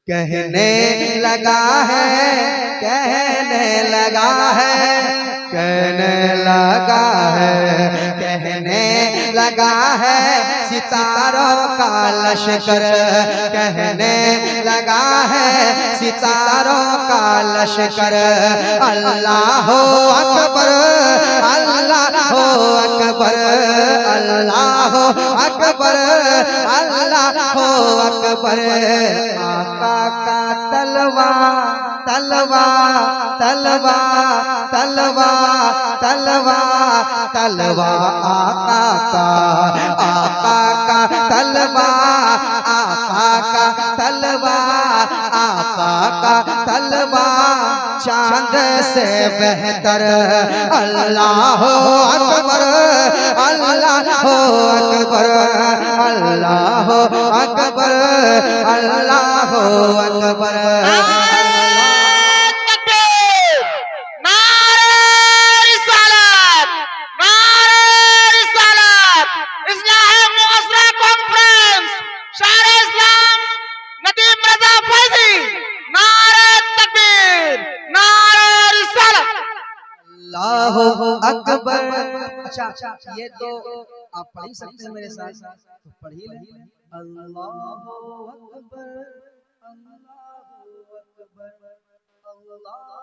कहने लगा है, कहने लगा है, कहने लगा है, कहने लगा है सितारों का लश्कर, कहने लगा है सितारों का लश्कर। अल्लाह अकबर, अल्लाह अकबर, अल्लाह अकबर, अल्लाह अकबर। आका का तलवा तलवा तलवा तलवा तलवा तलवा, आका का तलवा, आका का तलवा, आका का तलवा चांद से बेहतर। अल्लाह अकबर, अल्लाह अकबर, अल्लाह अकबर, अल्लाह अकबर। अकबर। अच्छा, ये तो आप पढ़ ही सकते हैं मेरे साथ, तो पढ़ ही लें। अल्लाहु अकबर, अल्लाहु अकबर, अल्लाह।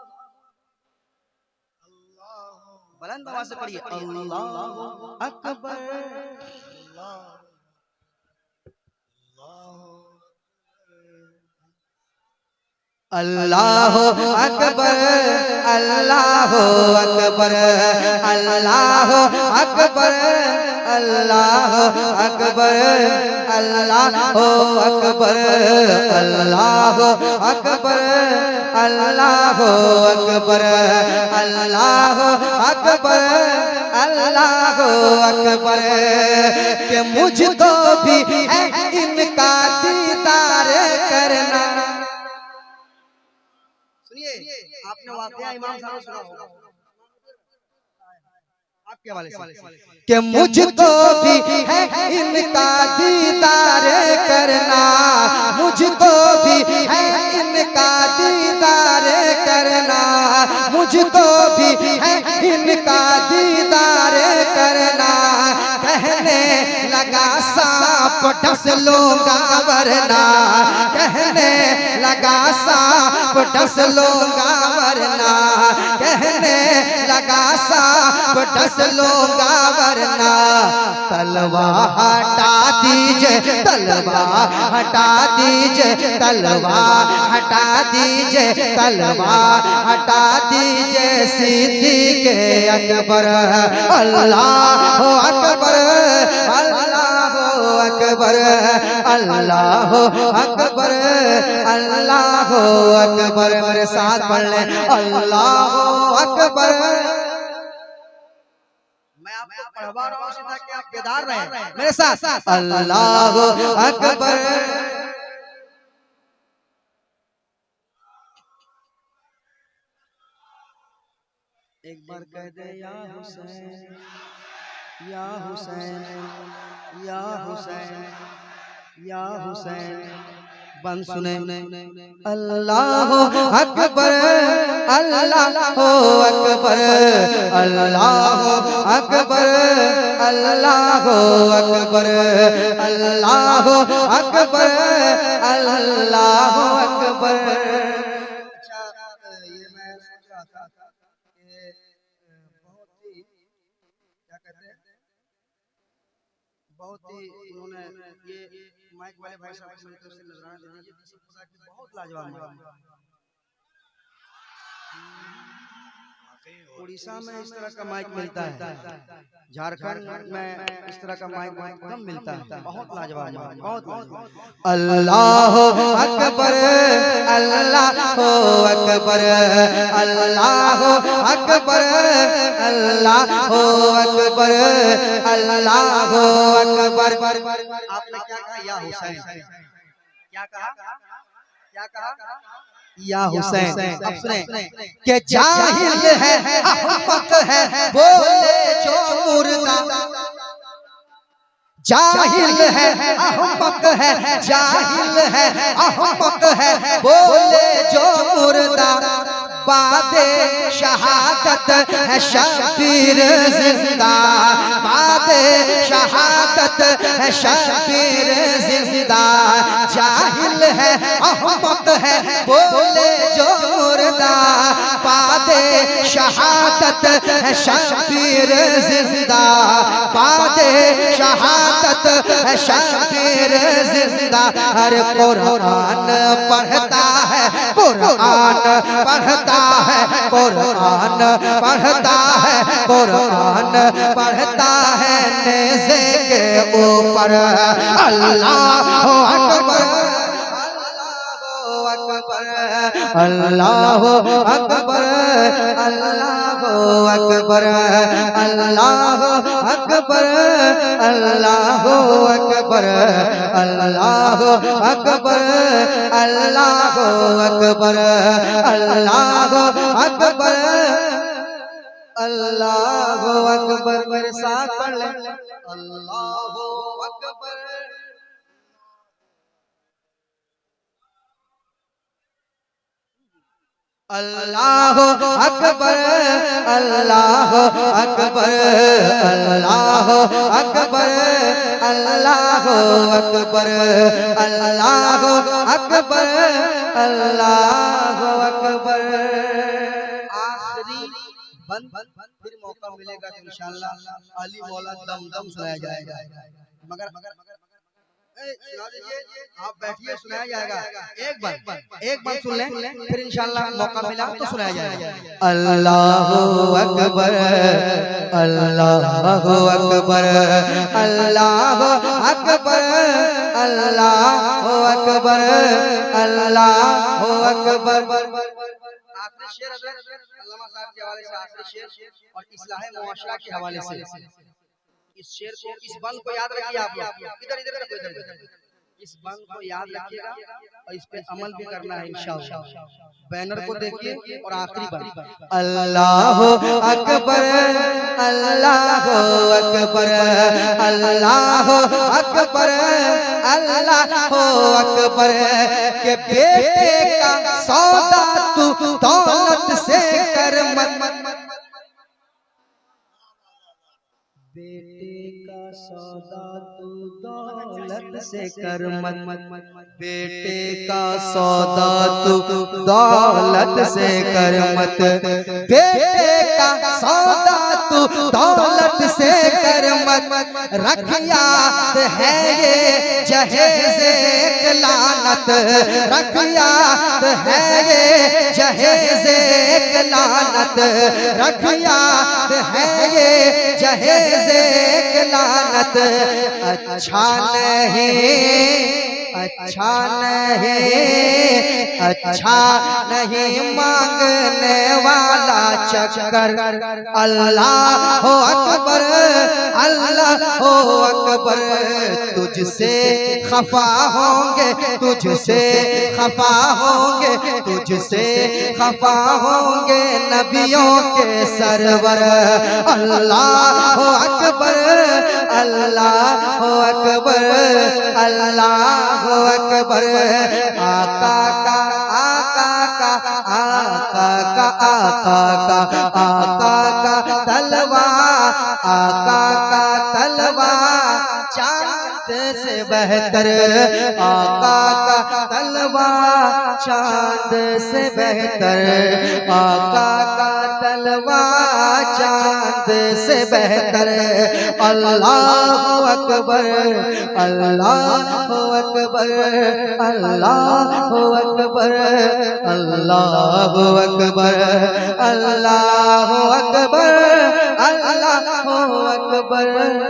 बुलंद आवाज से पढ़िए, अल्लाहु अकबर, अल्लाह अकबर, अल्लाह अकबर, अल्लाह अकबर, अल्लाह अकबर, अल्लाह अकबर, अल्लाह अकबर, अल्लाह अकबर, अल्लाह अकबर, अल्लाह अकबर। कि मुझको भी है इनका दीदार करना। आपने वाकया इमाम साहब सुना होगा, आपके हवाले से। कि मुझको भी है इनका दीदार करना, मुझको भी है इनका दीदार करना, मुझको भी है इनका दीदार करना। कहने लगा सांप डस लूंगा वरना, कहने लगा सांप डस लूंगा वरना, कहने लगा सांप डस लूंगा वरना। तलवा हटा दीजिए, तलवा हटा दीजिए, तलवा हटा दीजिए, तलवा हटा दीजिए सिद्दीक़ अकबर। अल्लाह अकबर, अल्लाह अकबर, अल्लाह अकबर, अल्लाह अकबर। मेरे साथ पढ़ ले, अल्लाह अकबर। मैं आपको पढ़वा रहा हूं ताकि आप बेदार रहें मेरे साथ। अल्लाह अकबर। एक बार कह दे या हुसैन, या हुसैन, या हुसैन, या हुसैन। बन सुने, अल्लाह अकबर, अल्लाह अकबर, अल्लाह अकबर, अल्लाह अकबर, अल्लाह अकबर, अल्लाह अकबर। अच्छा, ये मैं सोच रहा था कि बहुत ही क्या कहते हैं, बहुत ही उन्होंने ये माइक वाले भाई साहब की तरफ से नजराना दे दीजिए, बहुत लाजवाब। उड़ीसा में इस तरह का माइक मिलता है, झारखंड में इस तरह का माइक बहुत कम मिलता है, बहुत लाजवाब, बहुत लाजवाब। अल्लाह अकबर, अल्लाह अकबर, अल्लाह अकबर, अल्लाह अकबर, अल्लाह अकबर। आपने क्या कहा या हुसैन? क्या कहा? क्या कहा? या हुसैन। अब सुने कि जाहिल है अहमक है बोले जो मुर्दा, जाहिल है अहमक है, जाहिल है अहमक है बोले जो मुर्दा बादे शहादत है शबीर जिंदा, बादे शहादत है शबीर जिंदा। जाहिल है अहमक है बोले जो मुर्दा बादे शहादत है शबीर जिंदा, बादे शहादत है शबीर जिंदा। हर कुरान पढ़ता है, कुरान पढ़ता है, कुरान पढ़ता है, कुरान पढ़ता है नेज़े के ऊपर। अल्लाह अकबर, अल्लाह अकबर, अल्लाह अकबर, अल्लाह अकबर, अल्लाह अकबर, अल्लाह अकबर, अल्लाह अकबर, अल्लाह अकबर, अल्लाह अकबर। मेरे साथ पढ़ ले, अल्लाह अकबर। अल्लाह अकबर, अल्लाह अकबर, अल्लाह अकबर, अल्लाह अकबर, अल्लाह अकबर, अल्लाह अकबर। आखिरी बंद, फिर मौका मिलेगा तो इंशाअल्लाह अली मौला दम दम सुनाया जाएगा। मगर सुना दीजिए, आप बैठिए, सुनाया जाएगा। एक बार सुन लें, फिर इंशाअल्लाह मौका मिला तो सुनाया जाएगा। अल्लाहु अकबर, अल्लाहु अकबर, अल्लाहु अकबर, अल्लाहु अकबर, अल्लाहु अकबर। आखिरी शेर अल्लामा साहब के हवाले से, आखिरी शेर और इस्लाह मुआशरा के हवाले से। इस शेर को, इस बंद को याद रखिए आप लोग। इधर इधर रखो, इधर इस बंद को याद रखिएगा और इस पे अमल भी करना है इंशाअल्लाह। बैनर को देखिए और आखिरी बंद, अल्लाह अकबर, अल्लाह अकबर, अल्लाह अकबर, अल्लाह अकबर। के बेटे का सौदा तू दौलत से कर मत, बेटे का सौदा तू दौलत से कर मत, बेटे का सौदा तू दौलत से कर मत, बेटे का सौदा तू दौलत से कर मत। रख याद है ये जहेज एक लानत, रख याद है ये जहेज एक लानत, रख याद है ये जहेज एक लानत। अच्छा नहीं, अच्छा नहीं, अच्छा नहीं मांगने वाला चक्कर। अल्लाह अकबर, अल्लाह अकबर। तुझसे खफा होंगे, तुझसे खफा होंगे, तुझसे खफा होंगे नबियों के सरवर। अल्लाह अकबर, अल्लाह अकबर, अल्लाह अकबर। आका का, आका का, आका का, आका का, आका का तलवा, आका का तलवा चांद से बेहतर, आका का तलवा चांद से बेहतर, आका का तलवा चांद से बेहतर। अल्लाह अकबर, अल्लाह अकबर, अल्लाह अकबर, अल्लाह अकबर, अल्लाह अकबर, अल्लाह अकबर।